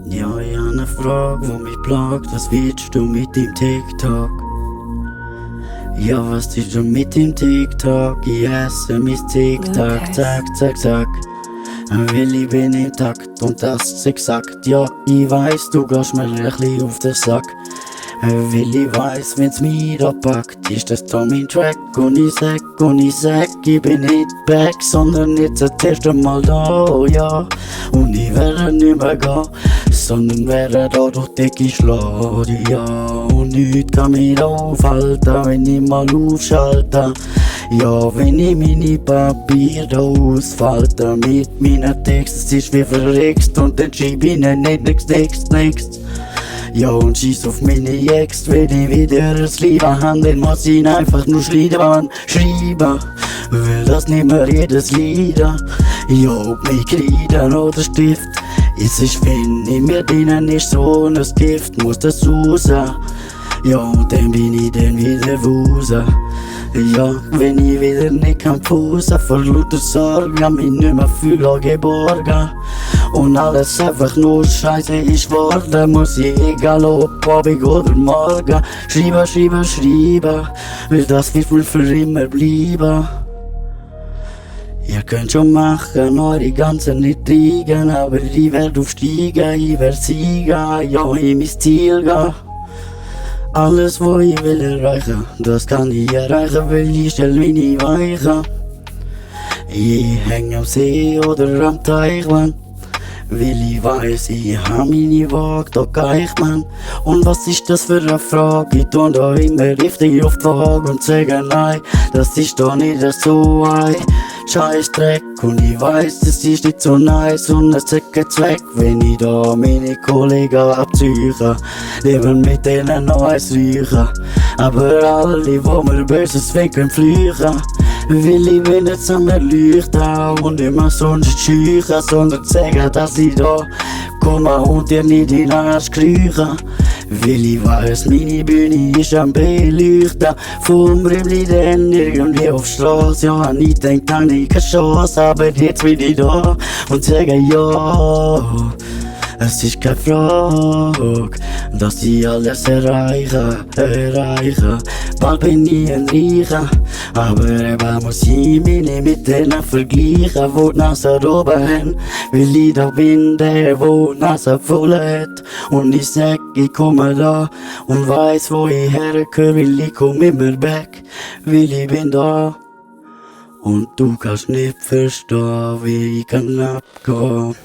Ja, ich hab ne Frage, wo mich plagt. Was willst du mit dem TikTok? Ja, was ist denn mit dem TikTok? Ich esse mein TikTok, zack, zack, zack. Weil ich bin im Takt und das exakt. Ja, ich weiss, du gehst mir ein bisschen auf den Sack. Weil ich weiss, wenn's mich da packt, ist das da mein Track. Und ich sag, ich bin nicht back, sondern jetzt das erste Mal da, oh ja. Und ich werde nicht mehr gehen, sondern werde da durch dicke schlagen, ja. Und nichts kann mich aufhalten, wenn ich mal aufschalte. Ja, wenn ich meine Papiere da ausfalte mit meinen Texten, ist wie verrückt und dann schieb ich ihnen next. Ja, und schieß auf meine Ex, wenn ich wieder das Leben hab, dann muss ich einfach nur schreiben, will das nicht mehr jedes Lied. Ja, ob mich Kreiden oder Stift, es ist, wenn ich mir dienen ist so ein Gift, muss das raus. Ja, und dann bin ich dann wieder raus. Ja, wenn ich wieder nicht kann Fuß vor lauter Sorgen, mich nicht mehr fühle geborgen. Und alles einfach nur Scheiße ist worden, muss ich egal ob Abend oder Morgen schreiben, weil das wird wohl für immer bleiben. Ihr könnt schon machen, eure ganzen nicht kriegen, aber ich werd aufsteigen, ich werd siegen, ja, in mein Ziel gehen. Alles, wo ich will erreichen, das kann ich erreichen, weil ich stell meine Weichen. Ich häng am See oder am Teich, Mann, weil ich weiss, ich hab meine Waage, da geh ich, Mann. Und was ist das für eine Frage? Ich tu da immer richtig auf die Waage und sage nein, das ist doch nicht so ein Scheißdreck. Und ich weiss, es ist nicht so nice und es hat keinen Zweck, wenn ich da meine Kollegen abziehe, leben mit denen noch eins riechen. Aber alle, wo mir Böses winken, flüchen, weil ich bin nicht am Erleuchten und immer sonst schüchen, sondern sagen, dass ich da komme und dir nicht in den Arsch kriechen. Weil ich weiss, meine Bühne ist am Beleuchten, vom Rimli dann irgendwie auf Straße. Ja, und ich denk, dann ich keine Chance, aber jetzt bin ich da und sage ja. Es ist keine Frage, dass ich alles erreiche. Bald bin ich ein Reicher, aber eben muss ich mich nicht mit denen vergleichen, wo die Nase oben haben. Weil ich da bin, der wo die Nase voll hat. Und ich sag, ich komme da und weiss, wo ich hergehöre, weil ich komm immer back, weil ich bin da. Und du kannst nicht verstehen, wie ich kann abgehen.